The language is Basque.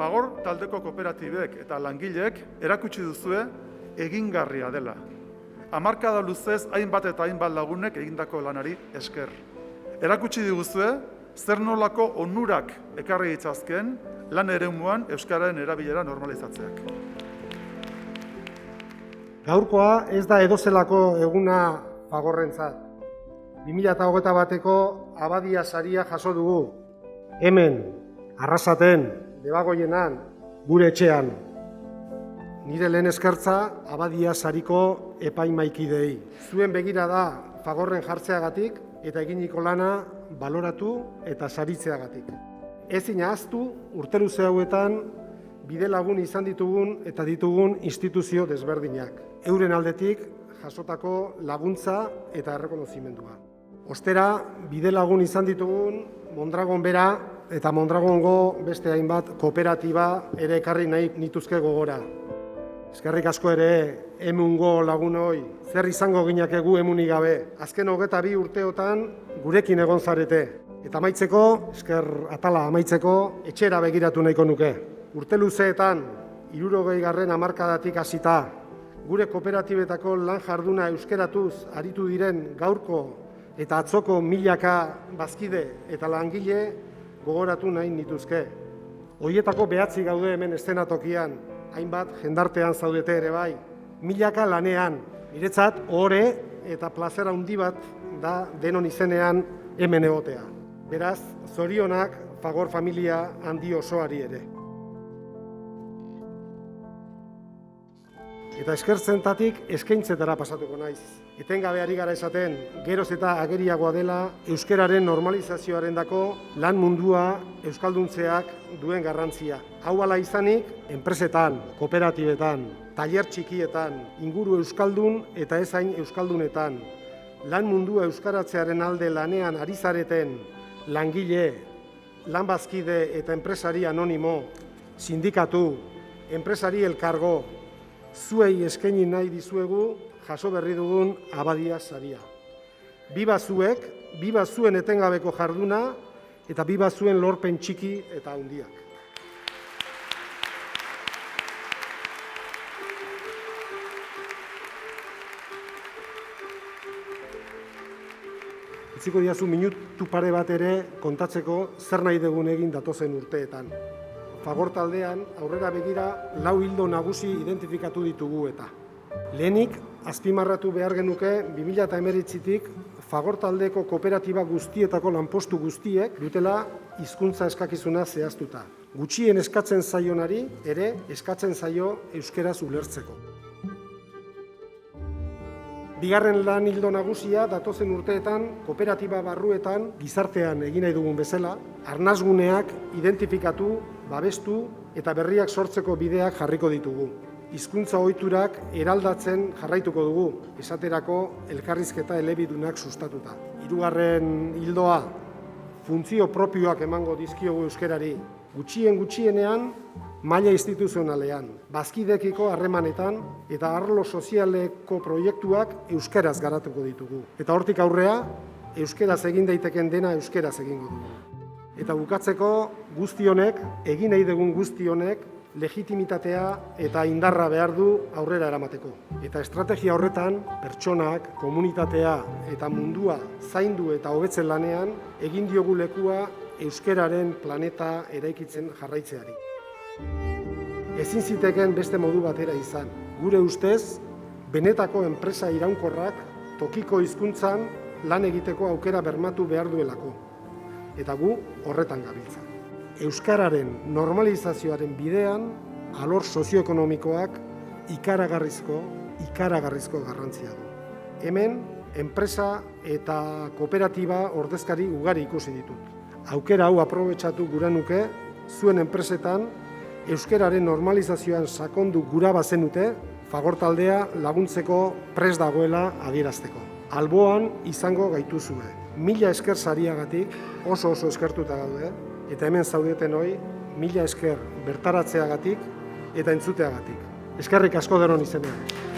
Fagor taldeko kooperatibek eta langileek erakutsi duzue egingarria dela. Hamarkada luzez hainbat eta hainbat lagunek egindako lanari esker. Erakutsi diguzue zer nolako onurak ekarri ditzazkeen lan eremuan euskararen erabilera normalizatzeak. Gaurkoa ez da edozelako eguna Fagorrentzat. 2021ko Abadia saria jaso dugu. Hemen, Arrasaten, Debagoienan, gure etxean. Nire lehen eskertza Abadia sariko epaimahaikideei. Zuen begirada Fagorren jartzeagatik eta eginiko lana baloratu eta saritzeagatik. Ezin ahaztu urte luze hauetan bidelagun izan ditugun eta ditugun instituzio desberdinak. Euren aldetik jasotako laguntza eta errekonozimendua. Ostera, bidelagun izan ditugun Mondragon bera eta Mondragongo beste hainbat kooperatiba ere ekarri nahi nituzke gogora. Eskerrik asko ere emungo lagunoi, zer izango ginakegu emunik gabe. Azken 22 urteotan gurekin egon zarete. Eta amaitzeko, esker atala amaitzeko, etxera begiratu nahiko nuke. Urte luzeetan, 60. hamarkadatik hasita, gure kooperatibetako lan jarduna euskeratuz aritu diren gaurko eta atzoko milaka bazkide eta langile gogoratu nahi nituzke. Horietako 9 gaude hemen eszenatokian, hainbat jendartean zaudete ere bai. Milaka lanean, niretzat ohore eta plazer handi bat da denon izenean hemen egotea. Beraz, zorionak Fagor familia handi osoari ere. Eta eskertzentatik eskaintzetara pasatuko naiz. Etengabe ari gara esaten, geroz eta ageriagoa dela euskararen normalizazioarendako lan mundua euskalduntzeak duen garrantzia. Hau hala izanik, enpresetan, kooperatibetan, tailer txikietan, inguru euskaldun eta ez hain euskaldunetan, lan mundua euskaratzearen alde lanean ari zareten langile, lanbazkide eta enpresari anonimo, sindikatu, enpresari elkargo, zuei eskaini nahi dizuegu jaso berri dugun Abadia saria. Biba zuek, biba zuen etengabeko jarduna eta biba zuen lorpen txiki eta handiak. Utziko diazu minutu pare bat ere kontatzeko zer nahi dugun egin datozen urteetan. Fagor taldean aurrera begira 4 ildo nagusi identifikatu ditugu eta. Lehenik, azpimarratu behar genuke 2019tik Fagor taldeko kooperatiba guztietako lanpostu guztiek dutela hizkuntza eskakizuna zehaztuta. Gutxien eskatzen zaionari ere eskatzen zaio euskeraz ulertzeko. Bigarren lan ildo nagusia datozen urteetan kooperatiba barruetan gizartean egin nahi dugun bezala, arnasguneak identifikatu, babestu eta berriak sortzeko bideak jarriko ditugu. Hizkuntza ohiturak eraldatzen jarraituko dugu, esaterako elkarrizketa elebidunak sustatuta. Hirugarren ildoa, funtzio propioak emango dizkiogu euskerari, gutxienean maila instituzionalean, bazkidekiko harremanetan eta arlo sozialeko proiektuak euskeraz garatuko ditugu. Eta hortik aurrea, euskeraz egin daiteken dena euskeraz egingo dugu. Eta bukatzeko guzti honek, egin nahi dugun guzti honek, legitimitatea eta indarra behar du aurrera eramateko. Eta estrategia horretan, pertsonak, komunitatea eta mundua zaindu eta hobetzen lanean, egin diogu lekua euskeraren planeta eraikitzen jarraitzeari. Ezin ziteken beste modu batera izan. Gure ustez, benetako enpresa iraunkorrak tokiko hizkuntzan lan egiteko aukera bermatu behar duelako. Eta gu horretan gabiltza. Euskararen normalizazioaren bidean, alor sozioekonomikoak ikaragarrizko garrantzia du. Hemen, enpresa eta kooperatiba ordezkari ugari ikusi ditut. Aukera hau aprobetxatu gura nuke, zuen enpresetan, euskararen normalizazioan sakondu gura bazenute, Fagor taldea laguntzeko prest dagoela adierazteko. Alboan izango gaituzue. 1000 esker sariagatik, oso eskertuta gaude, eta hemen zaudeten hoi, 1000 esker bertaratzeagatik eta entzuteagatik. Eskerrik asko denon izenean.